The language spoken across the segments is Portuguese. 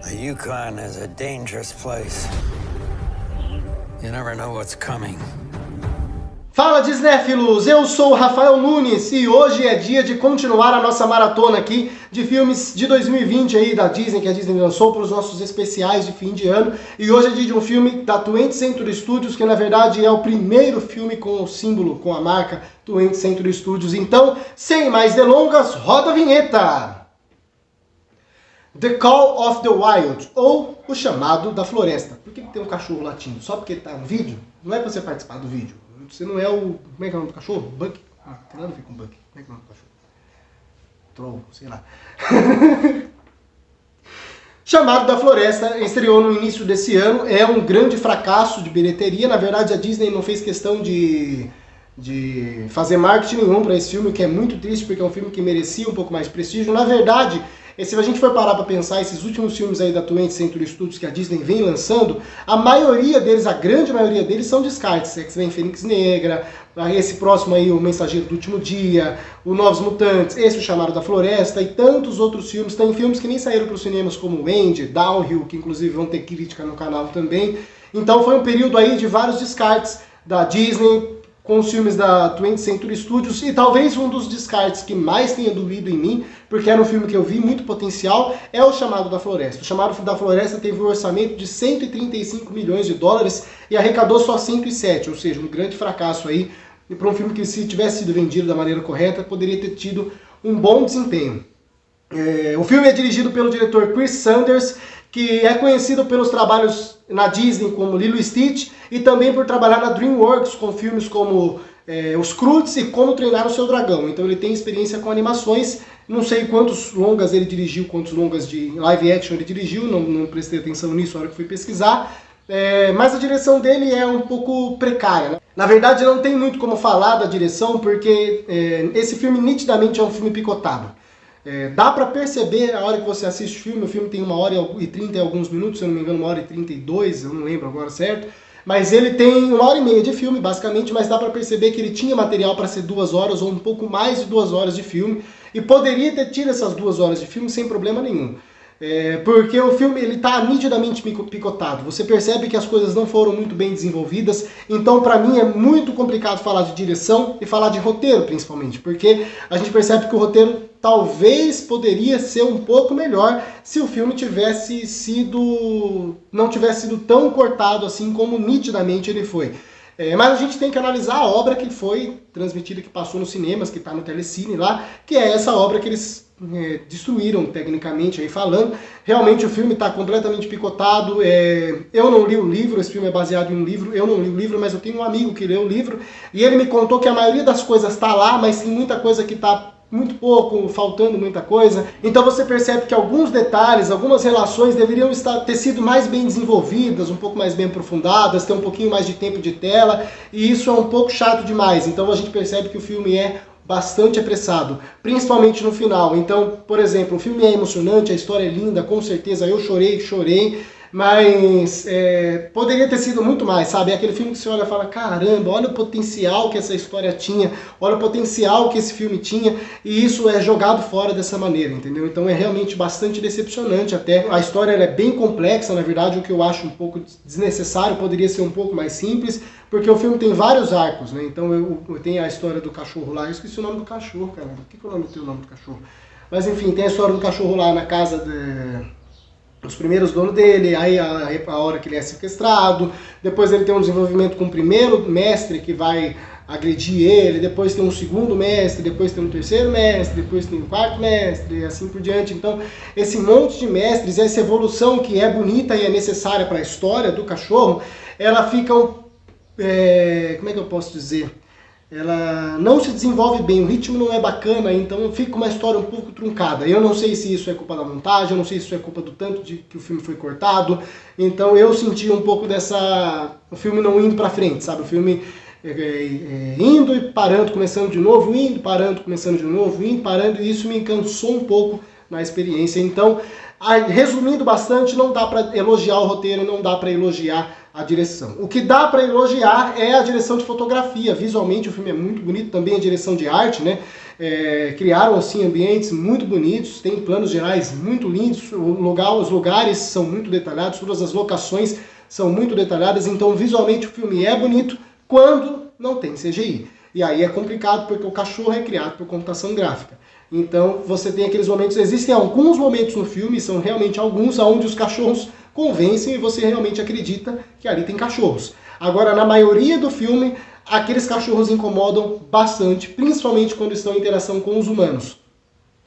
The Yukon is a dangerous place. You never know what's coming. Fala, Disnéfilos! Eu sou o Rafael Nunes e hoje é dia de continuar a nossa maratona aqui de filmes de 2020 aí da Disney, que a Disney lançou para os nossos especiais de fim de ano. E hoje é dia de um filme da 20th Century Studios, que na verdade é o primeiro filme com o símbolo, com a marca 20th Century Studios. Então, sem mais delongas, roda a vinheta! The Call of the Wild, ou O Chamado da Floresta. Por que tem um cachorro latindo? Só porque tá no vídeo? Não é pra você participar do vídeo. Você não é o... Como é que é o nome do cachorro? Buck? Ah, tem nada a ver com Buck. Como é que é o nome do cachorro? Troll, sei lá. Chamado da Floresta estreou no início desse ano. É um grande fracasso de bilheteria. Na verdade, a Disney não fez questão de fazer marketing nenhum para esse filme, que é muito triste, porque é um filme que merecia um pouco mais de prestígio. Na verdade, se a gente for parar para pensar, esses últimos filmes aí da 20th Century Studios que a Disney vem lançando, a maioria deles, a grande maioria deles, são descartes. X-Men Fênix Negra, esse próximo aí, O Mensageiro do Último Dia, o Novos Mutantes, esse O Chamado da Floresta e tantos outros filmes. Tem filmes que nem saíram para os cinemas, como Wendy, Downhill, que inclusive vão ter crítica no canal também. Então foi um período aí de vários descartes da Disney com os filmes da 20th Century Studios, e talvez um dos descartes que mais tenha doído em mim, porque era um filme que eu vi muito potencial, é O Chamado da Floresta. O Chamado da Floresta teve um orçamento de 135 milhões de dólares e arrecadou só 107, ou seja, um grande fracasso aí, e para um filme que, se tivesse sido vendido da maneira correta, poderia ter tido um bom desempenho. O filme é dirigido pelo diretor Chris Sanders, que é conhecido pelos trabalhos na Disney como Lilo e Stitch e também por trabalhar na DreamWorks com filmes como Os Croods e Como Treinar o Seu Dragão. Então ele tem experiência com animações. Não sei quantos longas ele dirigiu, quantos longas de live action ele dirigiu, não prestei atenção nisso na hora que fui pesquisar. Mas a direção dele é um pouco precária, né? Na verdade não tem muito como falar da direção, porque esse filme nitidamente é um filme picotado. Dá pra perceber a hora que você assiste o filme tem 1h30 e alguns minutos, se eu não me engano 1h32, eu não lembro agora certo, mas ele tem 1h30 de filme basicamente, mas dá pra perceber que ele tinha material para ser 2 horas ou um pouco mais de 2 horas de filme, e poderia ter tido essas 2 horas de filme sem problema nenhum. Porque o filme ele tá nitidamente picotado, você percebe que as coisas não foram muito bem desenvolvidas, então pra mim é muito complicado falar de direção e falar de roteiro principalmente, porque a gente percebe que o roteiro talvez poderia ser um pouco melhor se o filme não tivesse sido tão cortado assim como nitidamente ele foi. Mas a gente tem que analisar a obra que foi transmitida, que passou nos cinemas, que está no Telecine lá, que é essa obra que eles destruíram tecnicamente aí falando. Realmente o filme está completamente picotado. Eu não li o livro, esse filme é baseado em um livro, eu não li o livro, mas eu tenho um amigo que leu o livro, e ele me contou que a maioria das coisas está lá, mas tem muita coisa que está muito pouco, faltando muita coisa. Então você percebe que alguns detalhes, algumas relações deveriam ter sido mais bem desenvolvidas, um pouco mais bem aprofundadas, ter um pouquinho mais de tempo de tela, e isso é um pouco chato demais. Então a gente percebe que o filme é bastante apressado, principalmente no final. Então, por exemplo, o filme é emocionante, a história é linda, com certeza eu chorei, mas poderia ter sido muito mais, sabe? É aquele filme que você olha e fala, caramba, olha o potencial que essa história tinha, olha o potencial que esse filme tinha, e isso é jogado fora dessa maneira, entendeu? Então é realmente bastante decepcionante até. A história ela é bem complexa, na verdade, o que eu acho um pouco desnecessário, poderia ser um pouco mais simples, porque o filme tem vários arcos, né? Então eu tenho a história do cachorro lá, eu esqueci o nome do cachorro, caramba, o que é o nome do cachorro? Mas enfim, tem a história do cachorro lá na casa os primeiros donos dele, aí a hora que ele é sequestrado, depois ele tem um desenvolvimento com o primeiro mestre que vai agredir ele, depois tem um segundo mestre, depois tem um terceiro mestre, depois tem um quarto mestre, e assim por diante. Então, esse monte de mestres, essa evolução que é bonita e é necessária para a história do cachorro, ela fica, como é que eu posso dizer? Ela não se desenvolve bem, o ritmo não é bacana, então fica uma história um pouco truncada. Eu não sei se isso é culpa da montagem, eu não sei se isso é culpa do tanto que o filme foi cortado, então eu senti um pouco o filme não indo pra frente, sabe? O filme indo e parando, começando de novo, indo, parando, começando de novo, indo, parando, e isso me cansou um pouco na experiência. Então, resumindo bastante, não dá pra elogiar o roteiro, não dá pra elogiar a direção. O que dá para elogiar é a direção de fotografia. Visualmente o filme é muito bonito, também a direção de arte, né? Criaram assim ambientes muito bonitos, tem planos gerais muito lindos, os lugares são muito detalhados, todas as locações são muito detalhadas, então visualmente o filme é bonito quando não tem CGI. E aí é complicado porque o cachorro é criado por computação gráfica. Então você tem aqueles momentos, existem alguns momentos no filme, são realmente alguns, onde os cachorros convencem e você realmente acredita que ali tem cachorros. Agora, na maioria do filme, aqueles cachorros incomodam bastante, principalmente quando estão em interação com os humanos.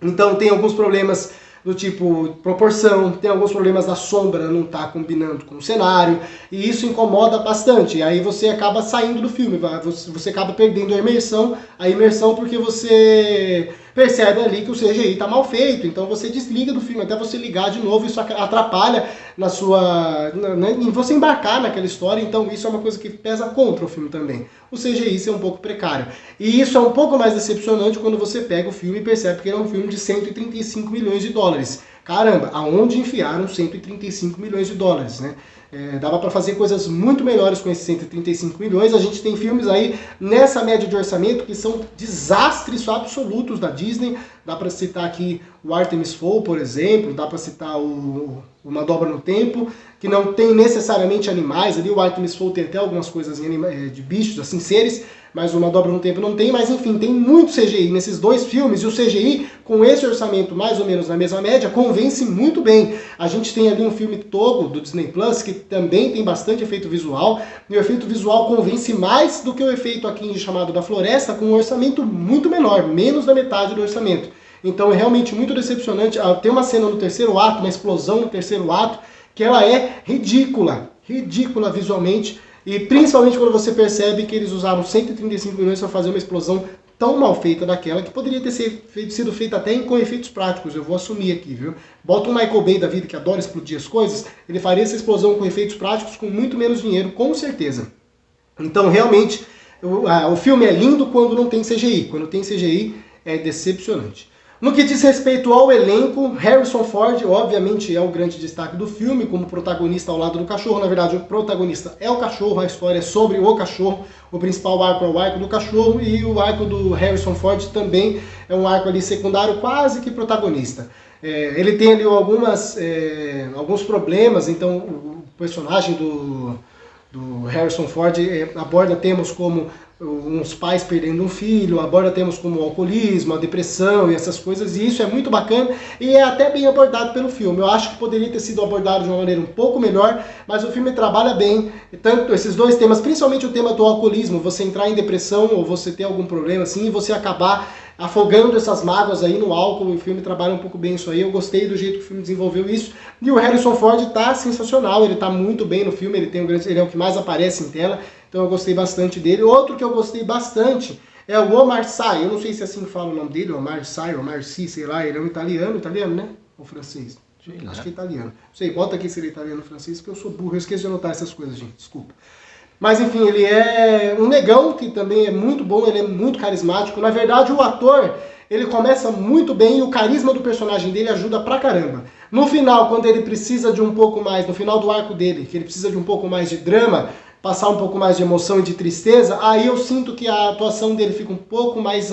Então tem alguns problemas do tipo proporção, tem alguns problemas da sombra não estar combinando com o cenário, e isso incomoda bastante. E aí você acaba saindo do filme, você acaba perdendo a imersão porque você percebe ali que o CGI está mal feito, então você desliga do filme até você ligar de novo, isso atrapalha em você embarcar naquela história, então isso é uma coisa que pesa contra o filme também. O CGI ser um pouco precário. E isso é um pouco mais decepcionante quando você pega o filme e percebe que ele é um filme de 135 milhões de dólares. Caramba, aonde enfiaram 135 milhões de dólares, né? Dava para fazer coisas muito melhores com esses 135 milhões. A gente tem filmes aí nessa média de orçamento que são desastres absolutos da Disney. Dá para citar aqui o Artemis Fowl, por exemplo, dá para citar Uma Dobra no Tempo, que não tem necessariamente animais ali. O Artemis Fowl tem até algumas coisas de bichos, assim, seres, mas Uma Dobra no Tempo não tem. Mas enfim, tem muito CGI nesses dois filmes, e o CGI, com esse orçamento mais ou menos na mesma média, convence muito bem. A gente tem ali um filme Togo, do Disney Plus, que também tem bastante efeito visual, e o efeito visual convence mais do que o efeito aqui chamado da Floresta, com um orçamento muito menor, menos da metade do orçamento. Então é realmente muito decepcionante. Tem uma cena no terceiro ato, uma explosão no terceiro ato, que ela é ridícula visualmente, e principalmente quando você percebe que eles usaram 135 milhões para fazer uma explosão tão mal feita daquela, que poderia ter sido feita até com efeitos práticos, eu vou assumir aqui, viu? Bota um Michael Bay da vida, que adora explodir as coisas, ele faria essa explosão com efeitos práticos com muito menos dinheiro, com certeza. Então realmente, o filme é lindo quando não tem CGI, quando tem CGI é decepcionante. No que diz respeito ao elenco, Harrison Ford, obviamente, é o grande destaque do filme, como protagonista ao lado do cachorro. Na verdade, o protagonista é o cachorro, a história é sobre o cachorro. O principal arco é o arco do cachorro, e o arco do Harrison Ford também é um arco ali secundário, quase que protagonista. Ele tem ali alguns problemas, então o personagem do Harrison Ford aborda temas como uns pais perdendo um filho, aborda temas como o alcoolismo, a depressão e essas coisas, e isso é muito bacana e é até bem abordado pelo filme. Eu acho que poderia ter sido abordado de uma maneira um pouco melhor, mas o filme trabalha bem, tanto esses dois temas, principalmente o tema do alcoolismo, você entrar em depressão ou você ter algum problema assim, e você acabar afogando essas mágoas aí no álcool. O filme trabalha um pouco bem isso aí, eu gostei do jeito que o filme desenvolveu isso, e o Harrison Ford tá sensacional, ele tá muito bem no filme, ele é o que mais aparece em tela, então eu gostei bastante dele. Outro que eu gostei bastante é o Omar Sy, eu não sei se assim fala o nome dele, Omar Sy, Omar Sy, sei lá, ele é um italiano, né? Ou francês? Acho que é italiano. Não sei, bota aqui se ele é italiano ou francês, porque eu sou burro, eu esqueço de anotar essas coisas, gente, desculpa. Mas enfim, ele é um negão que também é muito bom, ele é muito carismático. Na verdade, o ator, ele começa muito bem e o carisma do personagem dele ajuda pra caramba. No final, quando ele precisa de um pouco mais, no final do arco dele, que ele precisa de um pouco mais de drama, passar um pouco mais de emoção e de tristeza, aí eu sinto que a atuação dele fica um pouco mais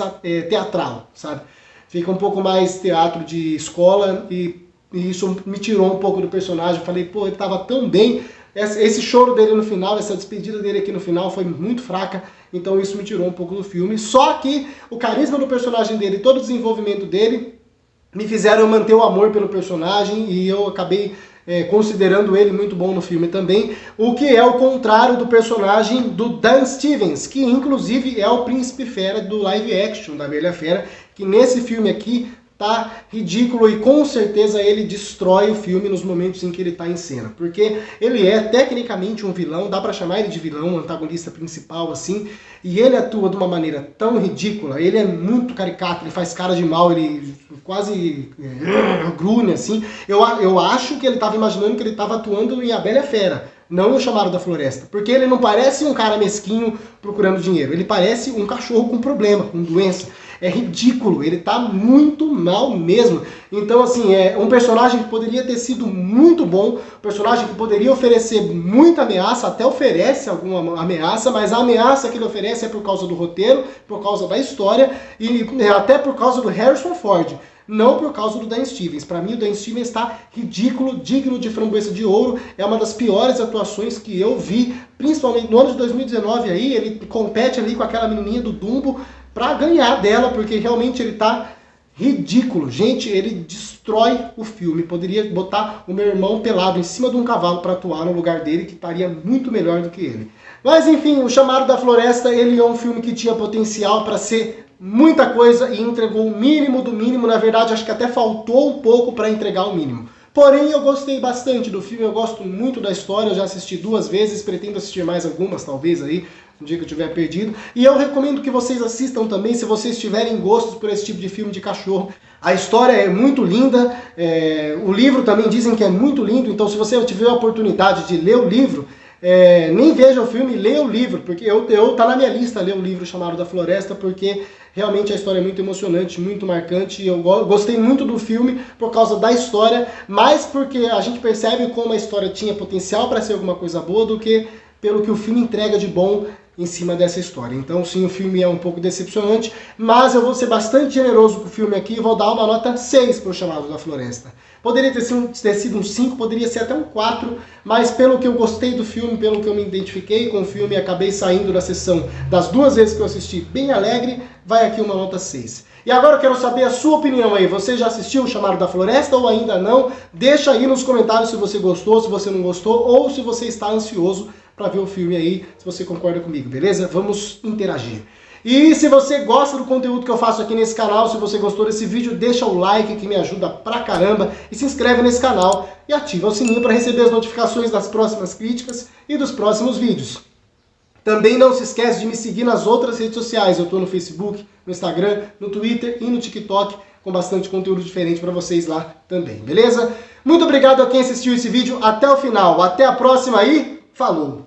teatral, sabe? Fica um pouco mais teatro de escola e isso me tirou um pouco do personagem. Eu falei, pô, ele tava tão bem. Esse choro dele no final, essa despedida dele aqui no final foi muito fraca, então isso me tirou um pouco do filme. Só que o carisma do personagem dele, todo o desenvolvimento dele, me fizeram manter o amor pelo personagem e eu acabei considerando ele muito bom no filme também, o que é o contrário do personagem do Dan Stevens, que inclusive é o Príncipe Fera do live action da Bela Fera, que nesse filme aqui tá ridículo e com certeza ele destrói o filme nos momentos em que ele tá em cena, porque ele é tecnicamente um vilão, dá pra chamar ele de vilão, um antagonista principal assim, e ele atua de uma maneira tão ridícula, ele é muito caricato, ele faz cara de mal, ele quase grune assim. Eu acho que ele tava imaginando que ele tava atuando em A Bela e a Fera, não O Chamado da Floresta. Porque ele não parece um cara mesquinho procurando dinheiro, ele parece um cachorro com problema, com doença. É ridículo, ele tá muito mal mesmo. Então, assim, é um personagem que poderia ter sido muito bom, um personagem que poderia oferecer muita ameaça, até oferece alguma ameaça, mas a ameaça que ele oferece é por causa do roteiro, por causa da história e até por causa do Harrison Ford. Não por causa do Dan Stevens. Para mim, o Dan Stevens está ridículo, digno de Framboesa de Ouro. É uma das piores atuações que eu vi, principalmente no ano de 2019. Aí ele compete ali com aquela menininha do Dumbo para ganhar dela, porque realmente ele tá ridículo. Gente, ele destrói o filme. Poderia botar o meu irmão pelado em cima de um cavalo para atuar no lugar dele, que estaria muito melhor do que ele. Mas enfim, O Chamado da Floresta, ele é um filme que tinha potencial para ser muita coisa e entregou o mínimo do mínimo. Na verdade, acho que até faltou um pouco para entregar o mínimo. Porém, eu gostei bastante do filme, eu gosto muito da história, eu já assisti 2 vezes, pretendo assistir mais algumas, talvez aí, no dia que eu tiver perdido. E eu recomendo que vocês assistam também, se vocês tiverem gostos por esse tipo de filme de cachorro. A história é muito linda, o livro também dizem que é muito lindo, então se você tiver a oportunidade de ler o livro, nem veja o filme, leia o livro, porque tá na minha lista ler o livro Chamado da Floresta, porque realmente a história é muito emocionante, muito marcante. Eu gostei muito do filme por causa da história, mais porque a gente percebe como a história tinha potencial para ser alguma coisa boa do que pelo que o filme entrega de bom em cima dessa história. Então sim, o filme é um pouco decepcionante, mas eu vou ser bastante generoso com o filme aqui e vou dar uma nota 6 para O Chamado da Floresta. Poderia ter sido um 5, poderia ser até um 4, mas pelo que eu gostei do filme, pelo que eu me identifiquei com o filme, acabei saindo da sessão das 2 vezes que eu assisti bem alegre, vai aqui uma nota 6. E agora eu quero saber a sua opinião aí. Você já assistiu O Chamado da Floresta ou ainda não? Deixa aí nos comentários se você gostou, se você não gostou, ou se você está ansioso para ver o filme aí, se você concorda comigo, beleza? Vamos interagir. E se você gosta do conteúdo que eu faço aqui nesse canal, se você gostou desse vídeo, deixa o like que me ajuda pra caramba e se inscreve nesse canal e ativa o sininho para receber as notificações das próximas críticas e dos próximos vídeos. Também não se esquece de me seguir nas outras redes sociais. Eu estou no Facebook, no Instagram, no Twitter e no TikTok com bastante conteúdo diferente para vocês lá também, beleza? Muito obrigado a quem assistiu esse vídeo até o final. Até a próxima e falou!